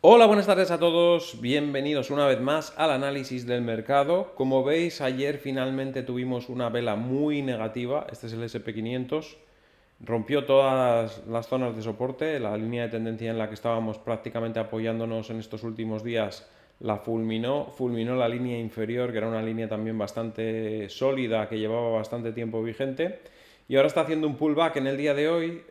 Hola, buenas tardes a todos, bienvenidos una vez más al análisis del mercado. Como veis, ayer finalmente tuvimos una vela muy negativa, este es el S&P 500, rompió todas las zonas de soporte, la línea de tendencia en la que estábamos prácticamente apoyándonos en estos últimos días la fulminó la línea inferior, que era una línea también bastante sólida, que llevaba bastante tiempo vigente, y ahora está haciendo un pullback en el día de hoy.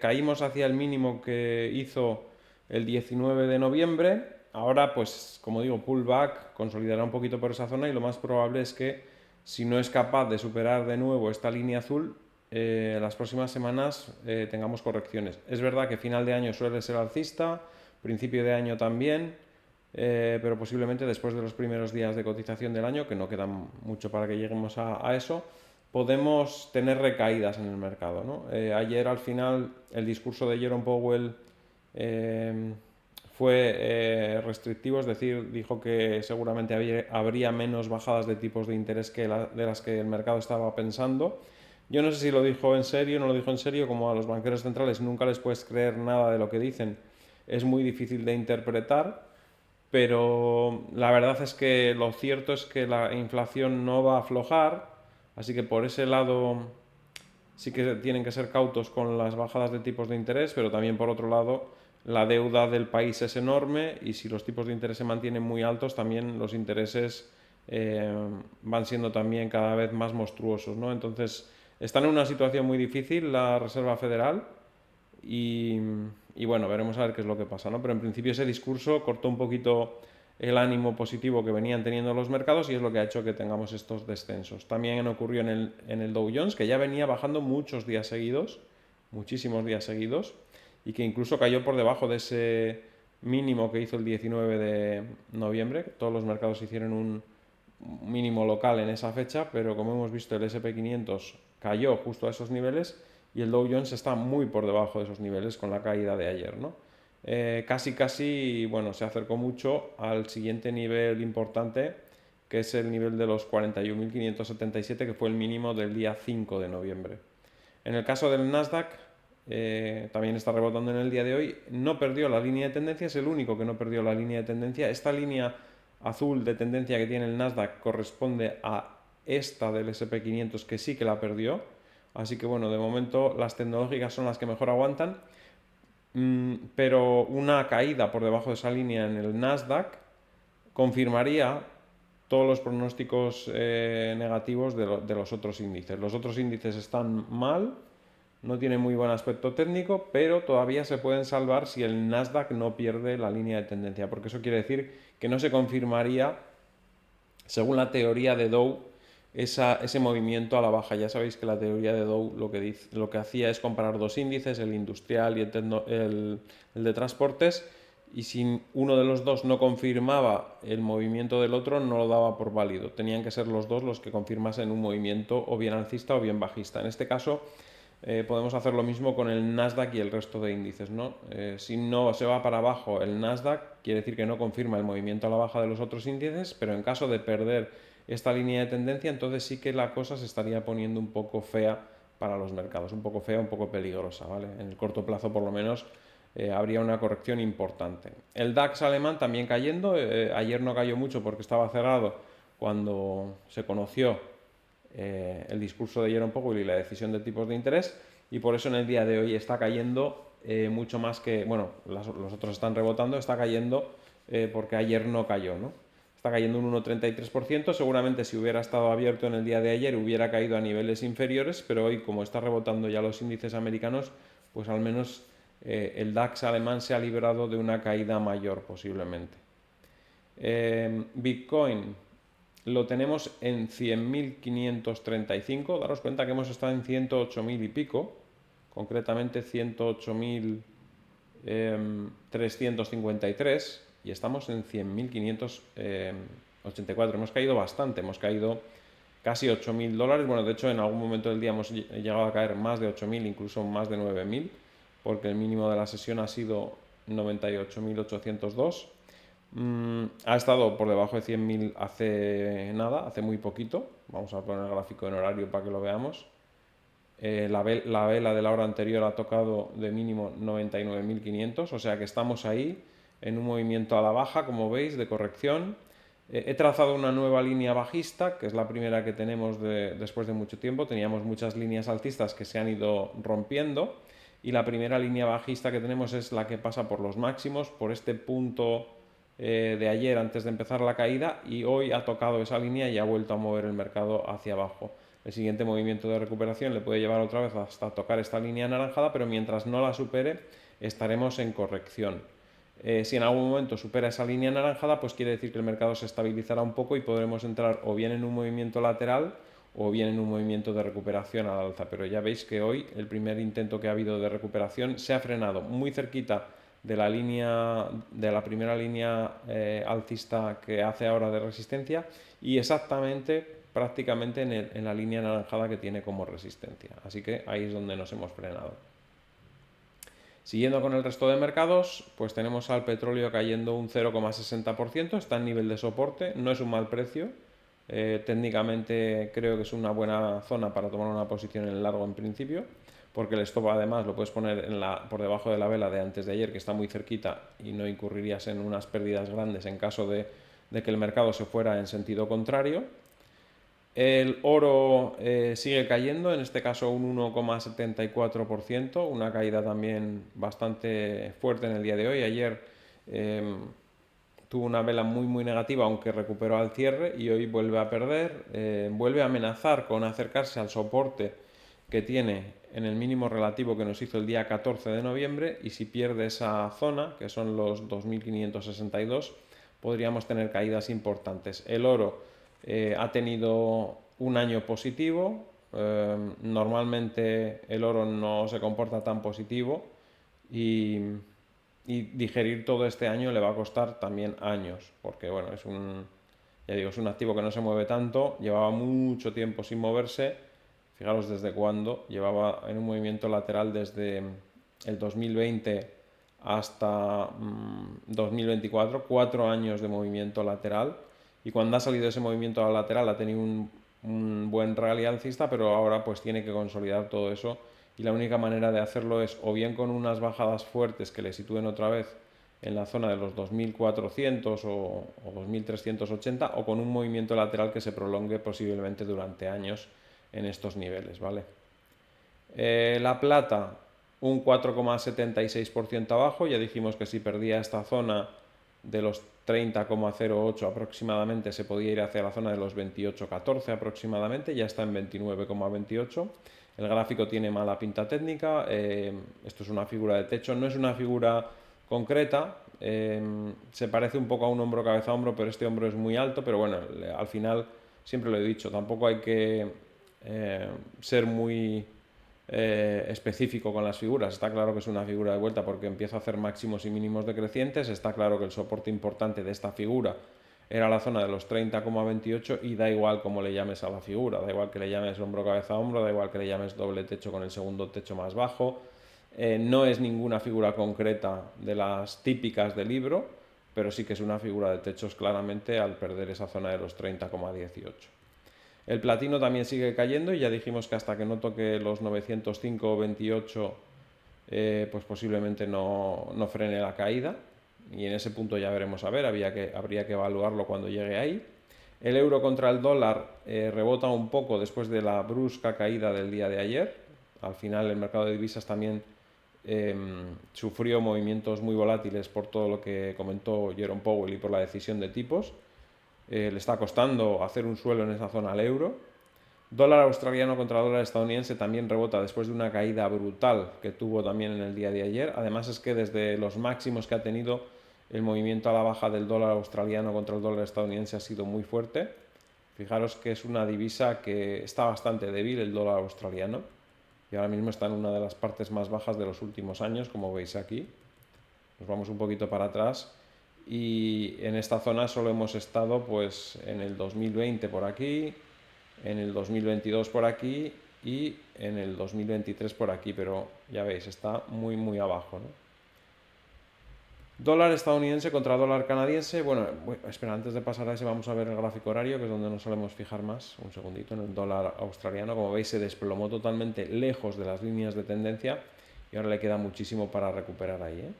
Caímos hacia el mínimo que hizo el 19 de noviembre. Ahora, pues, como digo, pullback, consolidará un poquito por esa zona y lo más probable es que, si no es capaz de superar de nuevo esta línea azul, las próximas semanas tengamos correcciones. Es verdad que final de año suele ser alcista, principio de año también, pero posiblemente después de los primeros días de cotización del año, que no quedan mucho para que lleguemos a eso, podemos tener recaídas en el mercado, ¿no? Ayer al final el discurso de Jerome Powell eh, fue restrictivo, es decir, dijo que seguramente habría menos bajadas de tipos de interés de las que el mercado estaba pensando. Yo no sé si lo dijo en serio o no lo dijo en serio, como a los banqueros centrales nunca les puedes creer nada de lo que dicen, es muy difícil de interpretar, pero la verdad es que lo cierto es que la inflación no va a aflojar, así que por ese lado sí que tienen que ser cautos con las bajadas de tipos de interés, pero también por otro lado la deuda del país es enorme y si los tipos de interés se mantienen muy altos, también los intereses eh, van siendo también cada vez más monstruosos, ¿no? Entonces están en una situación muy difícil la Reserva Federal y, y bueno, veremos a ver qué es lo que pasa, ¿no? Pero en principio ese discurso cortó un poquito el ánimo positivo que venían teniendo los mercados y es lo que ha hecho que tengamos estos descensos. También ocurrió en el Dow Jones, que ya venía bajando muchos días seguidos, muchísimos días seguidos, y que incluso cayó por debajo de ese mínimo que hizo el 19 de noviembre. Todos los mercados hicieron un mínimo local en esa fecha, pero como hemos visto el SP 500 cayó justo a esos niveles y el Dow Jones está muy por debajo de esos niveles con la caída de ayer, ¿no? Casi, bueno, se acercó mucho al siguiente nivel importante, que es el nivel de los 41.577, que fue el mínimo del día 5 de noviembre. En el caso del Nasdaq, también está rebotando en el día de hoy, no perdió la línea de tendencia, es el único que no perdió la línea de tendencia. Esta línea azul de tendencia que tiene el Nasdaq corresponde a esta del SP 500 que sí que la perdió. Así que bueno, de momento las tecnológicas son las que mejor aguantan, pero una caída por debajo de esa línea en el Nasdaq confirmaría todos los pronósticos negativos de los otros índices. Los otros índices están mal, no tienen muy buen aspecto técnico, pero todavía se pueden salvar si el Nasdaq no pierde la línea de tendencia, porque eso quiere decir que no se confirmaría, según la teoría de Dow, ese movimiento a la baja. Ya sabéis que la teoría de Dow lo que hacía es comparar dos índices, el industrial y el de transportes, y si uno de los dos no confirmaba el movimiento del otro, no lo daba por válido. Tenían que ser los dos los que confirmasen un movimiento o bien alcista o bien bajista. En este caso, podemos hacer lo mismo con el Nasdaq y el resto de índices, ¿no? Si no se va para abajo el Nasdaq, quiere decir que no confirma el movimiento a la baja de los otros índices, pero en caso de perder esta línea de tendencia, entonces sí que la cosa se estaría poniendo un poco fea para los mercados, un poco fea, un poco peligrosa, ¿vale? En el corto plazo, por lo menos, habría una corrección importante. El DAX alemán también cayendo, ayer no cayó mucho porque estaba cerrado cuando se conoció el discurso de Jerome Powell y la decisión de tipos de interés, y por eso en el día de hoy está cayendo mucho más que, bueno, los otros están rebotando, está cayendo porque ayer no cayó, ¿no? Está cayendo un 1,33%, seguramente si hubiera estado abierto en el día de ayer hubiera caído a niveles inferiores, pero hoy como está rebotando ya los índices americanos, pues al menos el DAX alemán se ha librado de una caída mayor posiblemente. Bitcoin lo tenemos en 100.535. Daros cuenta que hemos estado en 108.000 y pico, concretamente 108.353, y estamos en 100.584. Hemos caído bastante, hemos caído casi $8.000. Bueno, de hecho en algún momento del día hemos llegado a caer más de 8.000, incluso más de 9.000, porque el mínimo de la sesión ha sido 98.802. Ha estado por debajo de 100.000 hace nada, hace muy poquito. Vamos a poner el gráfico en horario para que lo veamos. La vela de la hora anterior ha tocado de mínimo 99.500, o sea que estamos ahí. en un movimiento a la baja, como veis, de corrección. He trazado una nueva línea bajista, que es la primera que tenemos después de mucho tiempo. Teníamos muchas líneas alcistas que se han ido rompiendo y la primera línea bajista que tenemos es la que pasa por los máximos, por este punto de ayer antes de empezar la caída, y hoy ha tocado esa línea y ha vuelto a mover el mercado hacia abajo. El siguiente movimiento de recuperación le puede llevar otra vez hasta tocar esta línea anaranjada, pero mientras no la supere estaremos en corrección. Si en algún momento supera esa línea anaranjada, pues quiere decir que el mercado se estabilizará un poco y podremos entrar o bien en un movimiento lateral o bien en un movimiento de recuperación al alza. Pero ya veis que hoy el primer intento que ha habido de recuperación se ha frenado muy cerquita de la primera línea alcista que hace ahora de resistencia y exactamente prácticamente en la línea anaranjada que tiene como resistencia. Así que ahí es donde nos hemos frenado. Siguiendo con el resto de mercados, pues tenemos al petróleo cayendo un 0,60%, está en nivel de soporte, no es un mal precio. Técnicamente creo que es una buena zona para tomar una posición en el largo en principio, porque el stop además lo puedes poner por debajo de la vela de antes de ayer, que está muy cerquita, y no incurrirías en unas pérdidas grandes en caso de que el mercado se fuera en sentido contrario. El oro sigue cayendo, en este caso un 1,74%, una caída también bastante fuerte en el día de hoy. Ayer tuvo una vela muy negativa, aunque recuperó al cierre, y hoy vuelve a perder, vuelve a amenazar con acercarse al soporte que tiene en el mínimo relativo que nos hizo el día 14 de noviembre, y si pierde esa zona, que son los 2.562, podríamos tener caídas importantes. El oro ha tenido un año positivo. Normalmente el oro no se comporta tan positivo y digerir todo este año le va a costar también años, porque bueno, ya digo, es un activo que no se mueve tanto, llevaba mucho tiempo sin moverse. Fijaros desde cuándo, llevaba en un movimiento lateral desde el 2020 hasta 2024, 4 años de movimiento lateral, y cuando ha salido ese movimiento lateral ha tenido un buen rally alcista, pero ahora pues tiene que consolidar todo eso, y la única manera de hacerlo es o bien con unas bajadas fuertes que le sitúen otra vez en la zona de los 2.400 o 2.380, o con un movimiento lateral que se prolongue posiblemente durante años en estos niveles, ¿vale? La plata un 4,76% abajo, ya dijimos que si perdía esta zona de los 30,08 aproximadamente se podía ir hacia la zona de los 28,14 aproximadamente, ya está en 29,28. El gráfico tiene mala pinta técnica, esto es una figura de techo, no es una figura concreta, se parece un poco a un hombro cabeza a hombro, pero este hombro es muy alto, pero bueno, al final siempre lo he dicho, tampoco hay que ser muy específico con las figuras. Está claro que es una figura de vuelta porque empieza a hacer máximos y mínimos decrecientes. Está claro que el soporte importante de esta figura era la zona de los 30,28 y da igual cómo le llames a la figura, da igual que le llames hombro cabeza a hombro, da igual que le llames doble techo con el segundo techo más bajo. No es ninguna figura concreta de las típicas del libro, pero sí que es una figura de techos claramente al perder esa zona de los 30,18. El platino también sigue cayendo y ya dijimos que hasta que no toque los 905,28 pues posiblemente no frene la caída, y en ese punto ya veremos a ver, habría que evaluarlo cuando llegue ahí. El euro contra el dólar rebota un poco después de la brusca caída del día de ayer. Al final el mercado de divisas también sufrió movimientos muy volátiles por todo lo que comentó Jerome Powell y por la decisión de tipos. Le está costando hacer un suelo en esa zona al euro. Dólar australiano contra dólar estadounidense también rebota después de una caída brutal que tuvo también en el día de ayer. Además es que desde los máximos que ha tenido, el movimiento a la baja del dólar australiano contra el dólar estadounidense ha sido muy fuerte. Fijaros que es una divisa que está bastante débil, el dólar australiano, y ahora mismo está en una de las partes más bajas de los últimos años, como veis aquí. Nos vamos un poquito para atrás y en esta zona solo hemos estado pues en el 2020 por aquí, en el 2022 por aquí y en el 2023 por aquí, pero ya veis, está muy abajo, ¿no? Dólar estadounidense contra dólar canadiense. Bueno, espera, antes de pasar a ese vamos a ver el gráfico horario, que es donde nos solemos fijar más. Un segundito, en el dólar australiano, como veis, se desplomó totalmente lejos de las líneas de tendencia y ahora le queda muchísimo para recuperar ahí, ¿eh?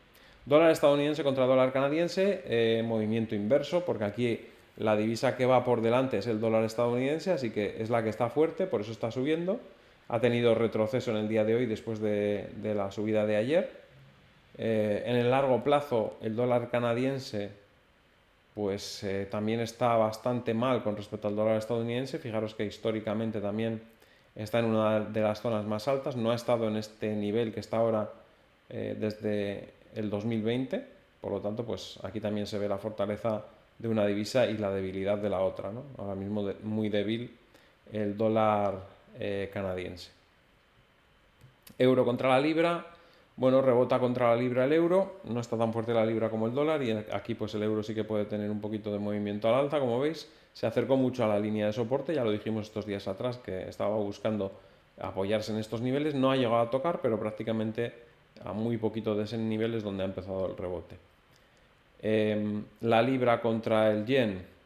Dólar estadounidense contra dólar canadiense, movimiento inverso, porque aquí la divisa que va por delante es el dólar estadounidense, así que es la que está fuerte, por eso está subiendo. Ha tenido retroceso en el día de hoy después de la subida de ayer. En el largo plazo, el dólar canadiense pues también está bastante mal con respecto al dólar estadounidense. Fijaros que históricamente también está en una de las zonas más altas. No ha estado en este nivel que está ahora desde el 2020. Por lo tanto, pues aquí también se ve la fortaleza de una divisa y la debilidad de la otra, ¿no? Ahora mismo muy débil el dólar canadiense. Euro contra la libra. Bueno, rebota contra la libra el euro, no está tan fuerte la libra como el dólar y aquí pues el euro sí que puede tener un poquito de movimiento al alza, como veis. Se acercó mucho a la línea de soporte, ya lo dijimos estos días atrás que estaba buscando apoyarse en estos niveles, no ha llegado a tocar, pero prácticamente a muy poquito de ese nivel es donde ha empezado el rebote. La libra contra el yen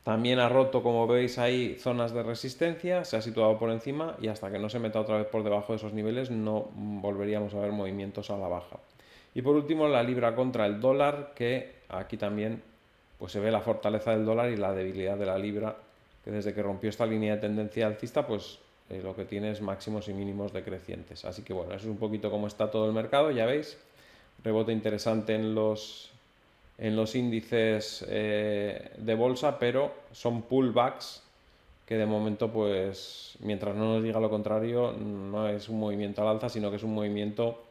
también ha roto, como veis ahí, zonas de resistencia, se ha situado por encima y hasta que no se meta otra vez por debajo de esos niveles no volveríamos a ver movimientos a la baja. Y por último la libra contra el dólar, que aquí también pues se ve la fortaleza del dólar y la debilidad de la libra, que desde que rompió esta línea de tendencia alcista pues lo que tiene es máximos y mínimos decrecientes. Así que bueno, eso es un poquito cómo está todo el mercado, ya veis, rebote interesante en los índices de bolsa, pero son pullbacks que de momento, pues, mientras no nos diga lo contrario, no es un movimiento al alza, sino que es un movimiento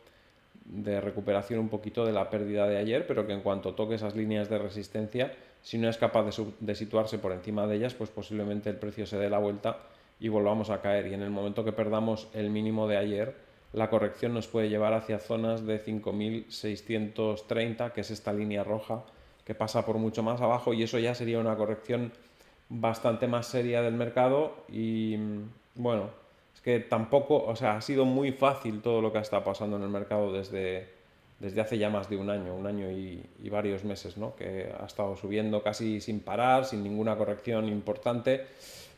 de recuperación un poquito de la pérdida de ayer, pero que en cuanto toque esas líneas de resistencia, si no es capaz de situarse por encima de ellas, pues posiblemente el precio se dé la vuelta y volvamos a caer. Y en el momento que perdamos el mínimo de ayer, la corrección nos puede llevar hacia zonas de 5.630, que es esta línea roja que pasa por mucho más abajo, y eso ya sería una corrección bastante más seria del mercado. Y bueno, es que tampoco, o sea, ha sido muy fácil todo lo que está pasando en el mercado desde hace ya más de un año y varios meses, ¿no? Que ha estado subiendo casi sin parar, sin ninguna corrección importante,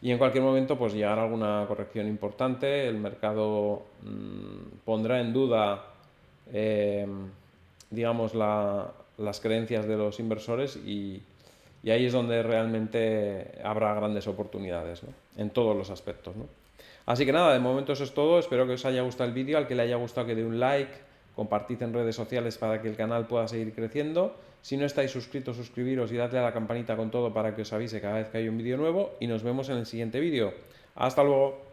y en cualquier momento pues llegará alguna corrección importante, el mercado pondrá en duda digamos las creencias de los inversores y ahí es donde realmente habrá grandes oportunidades, ¿no? En todos los aspectos, ¿no? Así que nada, de momento eso es todo. Espero que os haya gustado el vídeo. Al que le haya gustado, que dé un like, compartid en redes sociales para que el canal pueda seguir creciendo. Si no estáis suscritos, suscribiros y dadle a la campanita con todo para que os avise cada vez que hay un vídeo nuevo. Y nos vemos en el siguiente vídeo. Hasta luego.